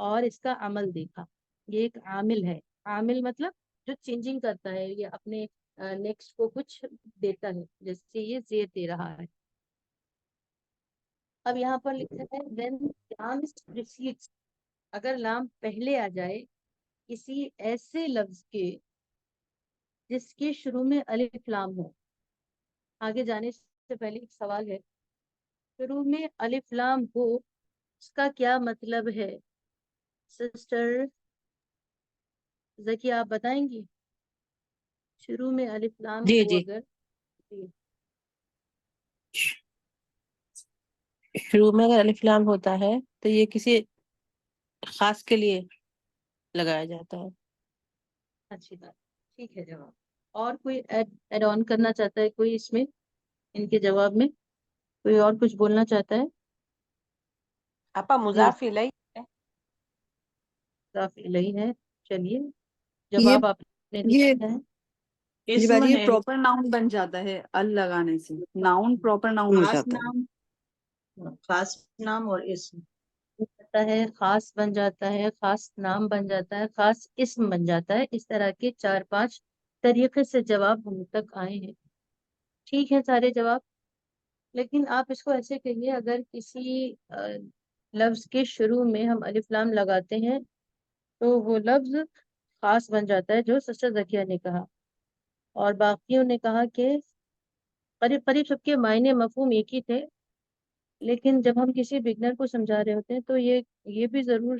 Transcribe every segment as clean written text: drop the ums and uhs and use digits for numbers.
اور اس کا عمل دیکھا. یہ ایک عامل ہے. عامل مطلب جو چینجنگ کرتا ہے, یہ اپنے نیکسٹ کو کچھ دیتا ہے, جیسے یہ زید دے رہا ہے. اب یہاں پر لکھا ہے when لام precedes, اگر لام پہلے آ جائے کسی ایسے لفظ کے جس کے شروع میں الف لام ہو. آگے جانے سے پہلے ایک سوال ہے, شروع میں الف لام ہو اس کا کیا مطلب ہے؟ سسٹر زکی آپ بتائیں گی. شروع میں الف لام جی ہو جی اگر. جی. شروع میں اگر الف لام ہوتا ہے تو یہ کسی خاص کے لیے لگایا جاتا ہے. اچھی بات, ٹھیک ہے جواب. اور کوئی ایڈ آن کرنا چاہتا ہے کوئی اس میں, ان کے جواب میں کوئی اور کچھ بولنا چاہتا ہے؟ آپا جی, مضاف الیہ ہے. کافی الہی ہے. چلیے یہ جواب آپ نے دے یہ دیا ہے. یہ اسم بات یہ ہے, پراپر ناؤن بن جاتا ہے ال لگانے سے, ناؤن پراپر ناؤن ہو خاص جاتا ہے. نام, خاص نام اور اسم. جاتا ہے, خاص بن جاتا ہے, خاص نام بن جاتا ہے, خاص اسم بن جاتا ہے. اس طرح کے 4-5 طریقے سے جواب ہم تک آئے ہیں. ٹھیک ہے سارے جواب. لیکن آپ اس کو ایسے کہیے, اگر کسی لفظ کے شروع میں ہم الف لام لگاتے ہیں تو وہ لفظ خاص بن جاتا ہے, جو سسٹر زکیہ نے کہا. اور باقیوں نے کہا کہ قریب قریب سب کے معنی مفہوم ایک ہی تھے, لیکن جب ہم کسی بگنر کو سمجھا رہے ہوتے ہیں تو یہ بھی ضرور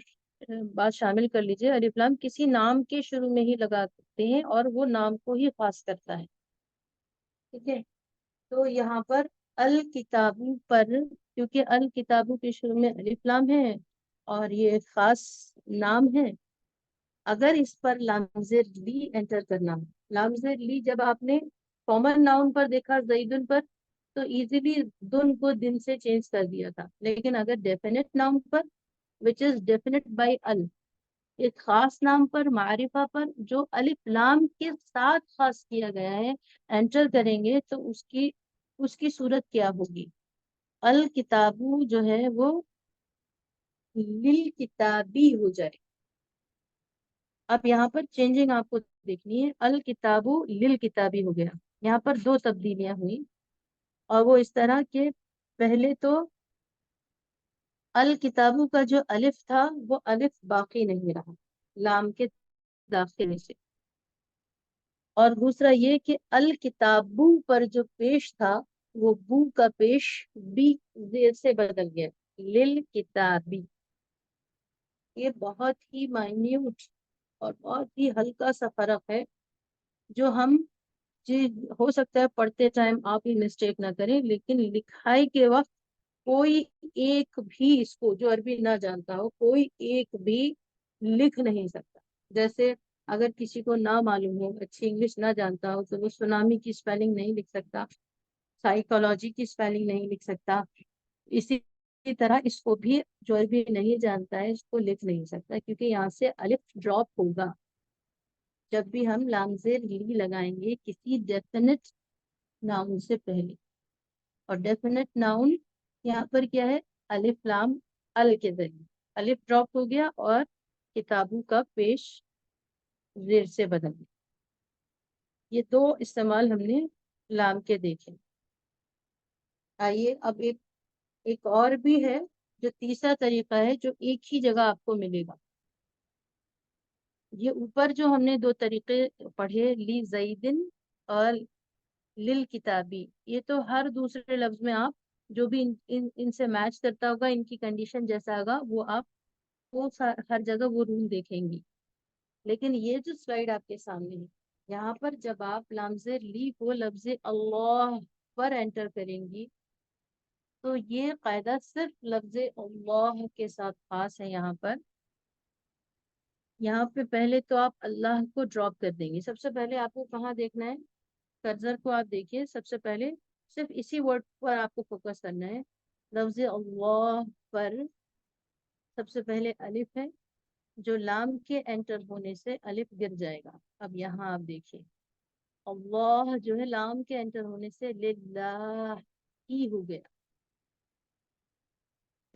بات شامل کر لیجئے, الف لام کسی نام کے شروع میں ہی لگاتے ہیں اور وہ نام کو ہی خاص کرتا ہے. ٹھیک ہے, تو یہاں پر الکتابوں پر, کیونکہ الکتابوں کے شروع میں الف لام ہے اور یہ ایک خاص نام ہے, اگر اس پر لامزر لی انٹر کرنا ہو. لامزر لی جب آپ نے کامن ناؤن پر دیکھا زیدن پر تو ایزیلی دن کو دن سے چینج کر دیا تھا, لیکن اگر ڈیفینٹ ناؤن پر which is definite by ال, ایک خاص نام پر, معرفہ پر جو الف لام کے ساتھ خاص کیا گیا ہے, انٹر کریں گے تو اس کی صورت کیا ہوگی؟ الکتابو جو ہے وہ للکتابی ہو جائے. اب یہاں پر چینجنگ آپ کو دیکھنی ہے, الکتابو للکتابی ہو گیا. یہاں پر 2 تبدیلیاں ہوئی, اور وہ اس طرح کہ پہلے تو الکتابو کا جو الف تھا وہ الف باقی نہیں رہا لام کے داخلے سے, اور دوسرا یہ کہ الکتابو پر جو پیش تھا وہ بو کا پیش بی زیر سے بدل گیا, للکتابی. یہ بہت ہی مائنیوٹ اور بہت ہی ہلکا سا فرق ہے, جو ہم جی ہو سکتا ہے پڑھتے ٹائم آپ ہی مسٹیک نہ کریں, لیکن لکھائی کے وقت کوئی ایک بھی اس کو جو عربی نہ جانتا ہو, کوئی ایک بھی لکھ نہیں سکتا. جیسے اگر کسی کو نہ معلوم ہو, اچھی انگلش نہ جانتا ہو, تو وہ سونامی کی سپیلنگ نہیں لکھ سکتا, سائیکالوجی کی سپیلنگ نہیں لکھ سکتا. اسی طرح اس کو بھی جو عربی نہیں جانتا ہے اس کو لکھ نہیں سکتا, کیونکہ یہاں سے الف ڈراپ ہوگا جب بھی ہم لامزیر لی لگائیں گے کسی ڈیفینٹ ناؤن سے پہلے. اور ڈیفینٹ ناؤن یہاں پر کیا ہے, الف لام ال کے ذریعے الف ڈراپ ہو گیا اور کتابوں کا پیش زیر سے بدل گیا. یہ 2 استعمال ہم نے لام کے دیکھے. آئیے اب ایک اور بھی ہے جو تیسرا طریقہ ہے, جو ایک ہی جگہ آپ کو ملے گا. یہ اوپر جو ہم نے 2 طریقے پڑھے, لی زیدن اور للکتابی, یہ تو ہر دوسرے لفظ میں آپ جو بھی ان سے میچ کرتا ہوگا, ان کی کنڈیشن جیسا ہوگا وہ آپ وہ ہر جگہ وہ رول دیکھیں گی. لیکن یہ جو سلائیڈ آپ کے سامنے ہے, یہاں پر جب آپ لامزر لی کو لفظ اللہ پر انٹر کریں گی تو یہ قاعدہ صرف لفظ اللہ کے ساتھ خاص ہے. یہاں پہ پہلے تو آپ اللہ کو ڈراپ کر دیں گے. سب سے پہلے آپ کو کہاں دیکھنا ہے, کرسر کو آپ دیکھیے, سب سے پہلے صرف اسی ورڈ پر آپ کو فوکس کرنا ہے. لفظ اللہ پر سب سے پہلے الف ہے, جو لام کے انٹر ہونے سے الف گر جائے گا. اب یہاں آپ دیکھیے, اللہ جو ہے لام کے انٹر ہونے سے للہ ہی ہو گیا.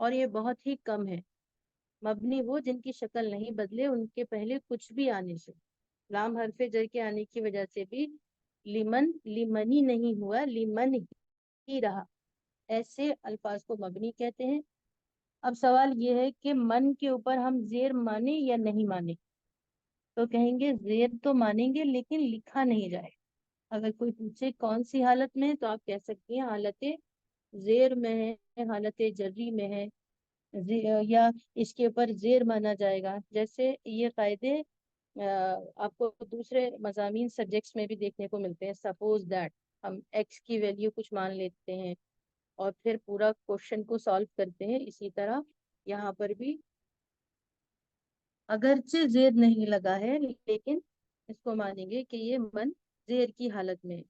اور یہ بہت ہی کم ہے. مبنی وہ جن کی شکل نہیں بدلے ان کے پہلے کچھ بھی آنے سے. لام حرف جر کے آنے کی وجہ سے بھی لیمن لیمنی نہیں ہوا، لیمن ہی رہا. ایسے الفاظ کو مبنی کہتے ہیں. اب سوال یہ ہے کہ من کے اوپر ہم زیر مانیں یا نہیں مانیں. تو کہیں گے زیر تو مانیں گے لیکن لکھا نہیں جائے. اگر کوئی پوچھے کون سی حالت میں ہے تو آپ کہہ سکتی ہیں حالت زیر میں ہے، حالت جری میں ہے، یا اس کے اوپر زیر مانا جائے گا. جیسے یہ قاعدے آپ کو دوسرے مضامین سبجیکٹس میں بھی دیکھنے کو ملتے ہیں. سپوز دیٹ ہم ایکس کی ویلیو کچھ مان لیتے ہیں اور پھر پورا کوشچن کو سالو کرتے ہیں. اسی طرح یہاں پر بھی اگرچہ زیر نہیں لگا ہے لیکن اس کو مانیں گے کہ یہ من زیر کی حالت میں ہے.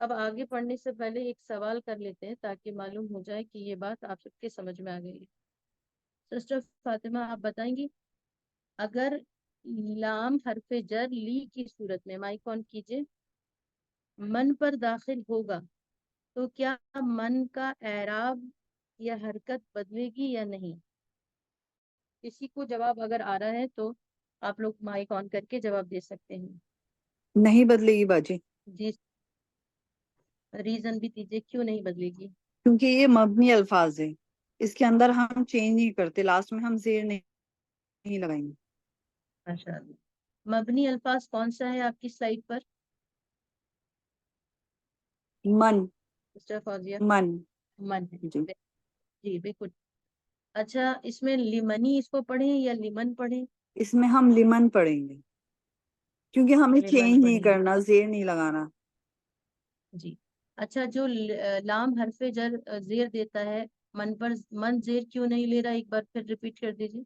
اب آگے پڑھنے سے پہلے ایک سوال کر لیتے ہیں تاکہ معلوم ہو جائے کہ یہ بات آپ سب کے سمجھ میں آ گئی ہے. سسٹر فاطمہ آپ بتائیں گی اگر لام حرف جر لی کی صورت میں، مائک آن کیجئے، من پر داخل ہوگا تو کیا من کا اعراب یا حرکت بدلے گی یا نہیں؟ کسی کو جواب اگر آ رہا ہے تو آپ لوگ مائک آن کر کے جواب دے سکتے ہیں. نہیں بدلے گی باجی، جی ریزن بھی دیجیے کیوں نہیں بدلے گی. کیونکہ یہ مبنی الفاظ ہے، اس کے اندر ہم چینج نہیں کرتے، لاسٹ میں ہم زیر نہیں لگائیں گے. ماشاء اللہ. مبنی الفاظ کون سا ہے آپ کی سلائڈ پر من سسٹر فوزیہ؟ من من ہے. جی، جی بالکل. اچھا اس میں لیمنی اس کو پڑھیں یا لیمن پڑھیں؟ اس میں ہم لمن پڑھیں گے کیونکہ ہمیں لیمن چینج نہیں پڑھیں گے. کرنا، زیر نہیں لگانا. جی اچھا جو لام حرف جر زیر دیتا ہے من پر، من زیر کیوں نہیں لے رہا؟ ایک بار پھر ریپیٹ کر دیجیے.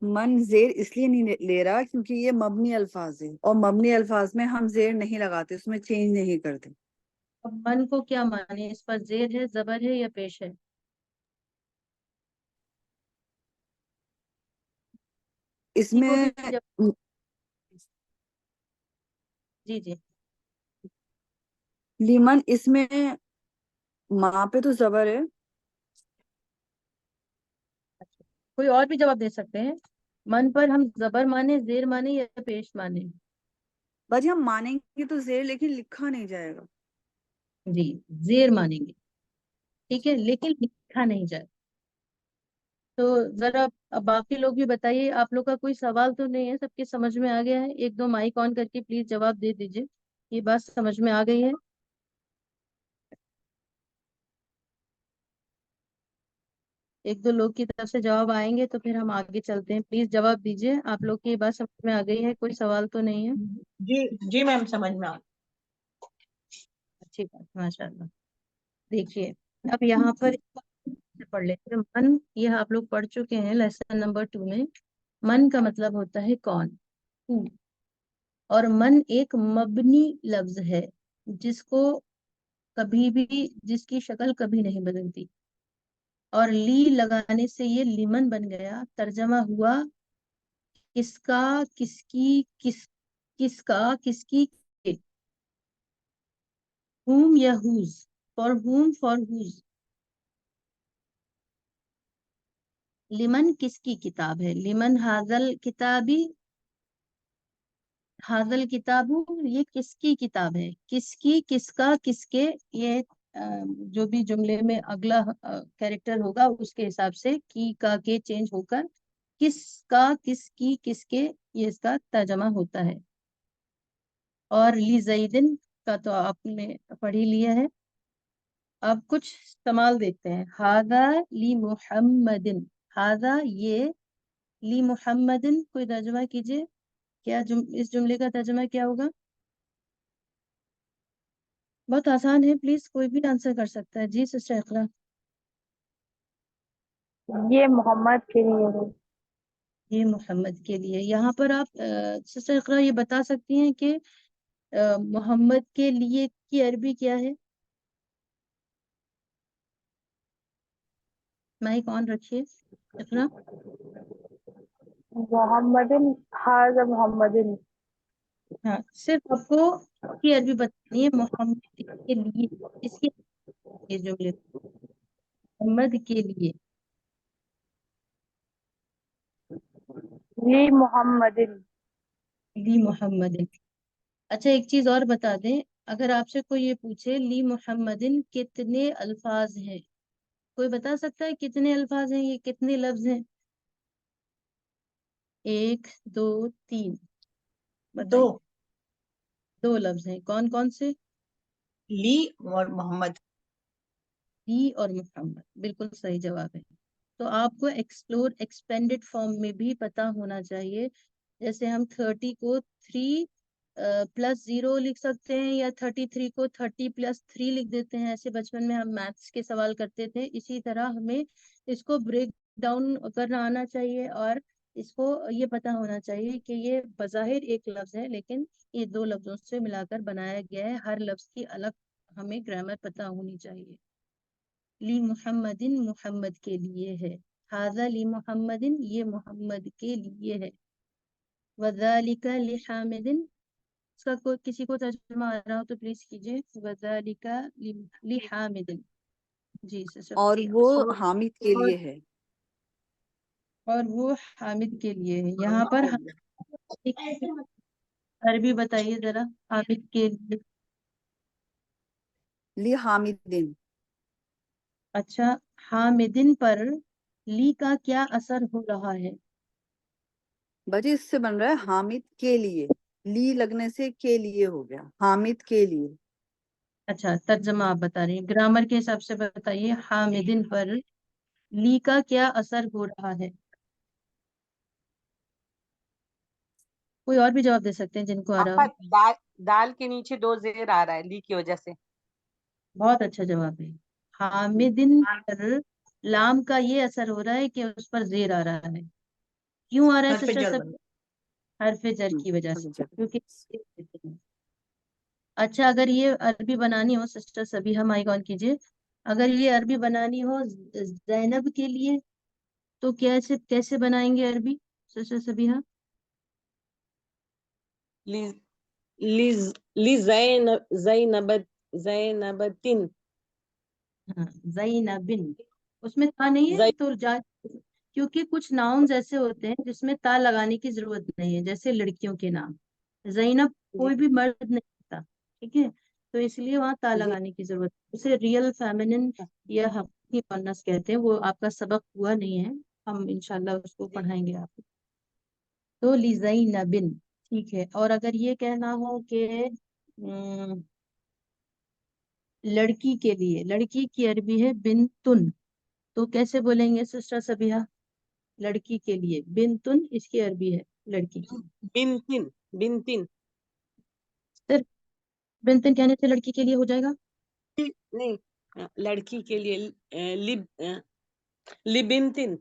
من زیر اس لیے نہیں لے رہا کیونکہ یہ مبنی الفاظ ہے، اور مبنی الفاظ میں ہم زیر نہیں لگاتے، اس میں چینج نہیں کرتے. اب من کو کیا مانے؟ اس پر زیر ہے، زبر ہے یا پیش ہے؟ اس کسی کو میں بھی جی جی لیمن، اس میں ماں پہ تو زبر ہے. اچھا کوئی اور بھی جواب دے سکتے ہیں. من پر ہم زبر مانے، زیر مانے یا پیش مانے؟ باجی ہم مانیں گے تو زیر، لیکن لکھا نہیں جائے گا. جی زیر مانیں گے ٹھیک ہے لیکن لکھا نہیں جائے. تو ذرا اب باقی لوگ بھی بتائیے، آپ لوگ کا کوئی سوال تو نہیں ہے؟ سب کے سمجھ میں آ گیا ہے؟ ایک دو مائک آن کر کے پلیز جواب دے دیجیے. یہ بات سمجھ میں آ گئی ہے؟ ایک دو لوگ کی طرف سے جواب آئیں گے تو پھر ہم آگے چلتے ہیں. پلیز جواب دیجیے. آپ لوگ کی یہ بات سمجھ میں آ گئی ہے؟ کوئی سوال تو نہیں ہے؟ جی جی میم سمجھ میں آ اچھی بات ماشاء اللہ. دیکھیے اب یہاں پر پڑھ لیتے ہیں. من یہ آپ لوگ پڑھ چکے ہیں لیسن نمبر 2 میں. من کا مطلب ہوتا ہے کون. اور من ایک مبنی لفظ ہے جس کو کبھی بھی، جس کی شکل کبھی نہیں بدلتی. اور لی لگانے سے یہ لیمن بن گیا. ترجمہ ہوا کس کا، کس کی، کس کا، کس کی، whom یا whose، for whom for whose. لمن کس کی کتاب ہے؟ لمن حاضل کتابی، حاضل کتاب یہ کس کی کتاب ہے؟ کس کی، کس کا، کس کے. یہ جو بھی جملے میں اگلا کیریکٹر ہوگا اس کے حساب سے کی کا کے چینج ہو کر کس کا، کس کی، کس کے یہ اس کا ترجمہ ہوتا ہے. اور لی زیدن کا تو آپ نے پڑھ ہی لیا ہے. اب کچھ استعمال دیکھتے ہیں. ہاذا لی محمدن، ہاذا یہ، لی محمدن کوئی ترجمہ کیجئے. کیا اس جملے کا ترجمہ کیا ہوگا؟ بہت آسان ہے، پلیز کوئی بھی آنسر کر سکتا ہے. جی سسٹر اقرا. یہ محمد کے لیے ہے. یہ محمد کے لیے. یہاں پر آپ سسٹر اقرا یہ بتا سکتی ہیں کہ محمد کے لیے کی عربی کیا ہے؟ مائک آن رکھیے اقرا. محمدن، حاضر محمدن. ہاں صرف آپ کو کی عربی بتانی ہے. محمد کے لیے اس کی جملے. محمد کے لیے. لی محمد. لی محمد. اچھا ایک چیز اور بتا دیں، اگر آپ سے کوئی یہ پوچھے لی محمدن کتنے الفاظ ہیں، کوئی بتا سکتا ہے کتنے الفاظ ہیں، یہ کتنے لفظ ہیں؟ 1 2 3 دو. بتائیے. 2 لفظ ہیں، کون کون سے؟ لی اور محمد. لی اور محمد، بالکل صحیح جواب ہے. تو آپ کو ایکسپلور ایکسپینڈڈ فارم میں بھی پتا ہونا چاہیے. جیسے ہم 30 کو 3 + 0 لکھ سکتے ہیں، یا 33 کو 30 + 3 لکھ دیتے ہیں. ایسے بچپن میں ہم میتھس کے سوال کرتے تھے. اسی طرح ہمیں اس کو بریک ڈاؤن کرنا آنا چاہیے، اور اس کو یہ پتا ہونا چاہیے کہ یہ بظاہر ایک لفظ ہے لیکن یہ 2 لفظوں سے ملا کر بنایا گیا ہے. ہر لفظ کی الگ ہمیں گرامر پتا ہونی چاہیے. لی محمدن محمد کے لیے ہے. ھذا لی محمدن یہ محمد کے لیے ہے. وذالک لحامد، اس کا کوئی کسی کو ترجمہ آ رہا ہو تو پلیز کیجیے. وذالک لحامد. جی اور وہ حامد کے اور لیے ہے. وہ حامد کے لیے ہے. یہاں پر عربی بتائیے ذرا حامد کے لیے. لی حامدین. اچھا حامدن پر لی کا کیا اثر ہو رہا ہے؟ بجے اس سے بن رہا ہے حامد کے لیے، لی لگنے سے کے لیے ہو گیا، حامد کے لیے. اچھا ترجمہ آپ بتا رہی ہیں، گرامر کے حساب سے بتائیے حامدن پر لی کا کیا اثر ہو رہا ہے. کوئی اور بھی جواب دے سکتے ہیں جن کو آ رہا ہو. دال دال کے نیچے 2 زیر آ رہا ہے لی کی وجہ سے. بہت اچھا جواب ہے. حامدن پر لام کا یہ اثر ہو رہا ہے کہ اس پر زیر آ رہا ہے. کیوں آ رہا ہے حرف سسٹر جر سب؟ بن. حرف جر ہوں، کی وجہ سے، اچھا. کیونکہ اچھا اگر یہ عربی بنانی ہو سسٹر سبیحہ مائک آن کیجیے. اگر یہ عربی بنانی ہو زینب کے لیے تو کیسے بنائیں گے عربی سسٹر سبیحہ؟ لی زینبتن. ہاں زینبن، اس میں تا نہیں ہے تو کیونکہ کچھ ناؤنز ایسے ہوتے ہیں جس میں تا لگانے کی ضرورت نہیں ہے، جیسے لڑکیوں کے نام. زینب کوئی بھی مرد نہیں ہوتا، ٹھیک ہے، تو اس لیے وہاں تا جی لگانے کی ضرورت ہے. اسے ریئل فیمنن یا حقیقی مؤنث کہتے ہیں. وہ آپ کا سبق ہوا نہیں ہے، ہم انشاءاللہ اس کو پڑھائیں گے آپ کو. تو لزینبن، ٹھیک ہے. اور اگر یہ کہنا ہو کہ لڑکی کے لیے، لڑکی کی عربی ہے بنتن، تو کیسے بولیں گے سسٹر سبیحہ؟ لڑکی کے لیے بنتن اس کی عربی ہے لڑکی کی. بنتن. بنتن صرف بنتن کہنے سے لڑکی کے لیے ہو جائے گا؟ نہیں، لڑکی کے لیے لبنتن.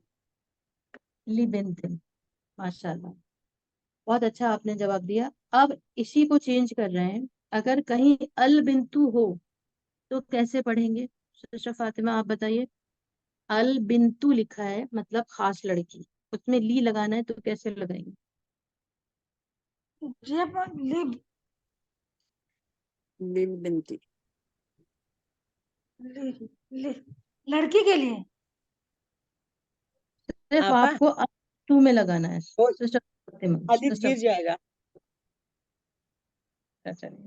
لی بنتن، ماشاء اللہ بہت اچھا آپ نے جواب دیا. اب اسی کو چینج کر رہے ہیں. اگر کہیں البنتو ہو تو کیسے پڑھیں گے سسٹر فاطمہ آپ بتائیے. البنتو لکھا ہے مطلب خاص لڑکی، اس میں لی لگانا ہے تو کیسے لگائیں گے؟ للبنتی. لڑکی کے لیے صرف آپا آپ کو ٹو میں لگانا ہے سسٹر فاطمہ. حدیث سسٹر گر جائے گا.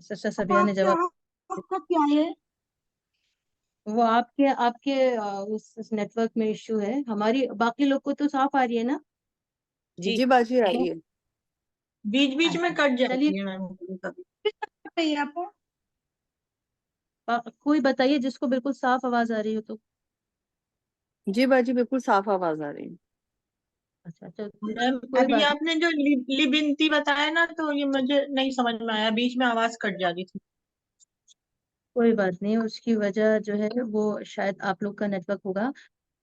سسٹر سبیہ نے جواب، کیا ہے؟ وہ آپ کے اس نیٹ ورک میں ایشو ہے. ہماری باقی لوگ کو تو صاف آ رہی ہے نا؟ جی جی باجی آئی ہے. بیچ بیچ میں کٹ چلیے جاتی ہے میم. آپ کو کوئی بتائیے جس کو بالکل صاف آواز آ رہی ہو تو. جی باجی بالکل صاف آواز آ رہی ہے. اچھا اچھا میم کوئی ابھی بات آپ نے جو لبنتی بتایا نا تو یہ مجھے نہیں سمجھ میں آیا، بیچ میں آواز کٹ جاتی تھی. کوئی بات نہیں، اس کی وجہ جو ہے وہ شاید آپ لوگ کا نیٹ ورک ہوگا.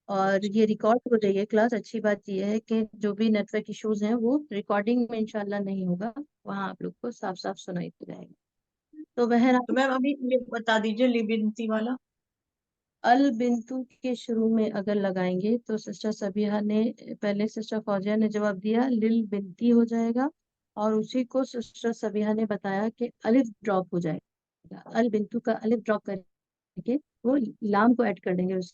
اور یہ ریکارڈ ہو رہی ہے کلاس. اچھی بات یہ ہے کہ جو بھی نیٹ ورک ایشوز ہیں وہ ریکارڈنگ میں انشاءاللہ نہیں ہوگا، وہاں آپ لوگ کو صاف صاف سنائی دے جائے گا. تو تو بہرحال میم ابھی یہ بتا دیجیے لبنتی والا. البنتو کے شروع میں اگر لگائیں گے تو سسٹر سبیحہ نے پہلے سسٹر فوزیہ نے جواب دیا لل بنتی ہو جائے گا، اور اسی کو سسٹر سبیحہ نے بتایا کہ الف ڈراپ ہو جائے گا. البنتو کا الف ڈراپ کر کے وہ لام کو ایڈ کر دیں گے اس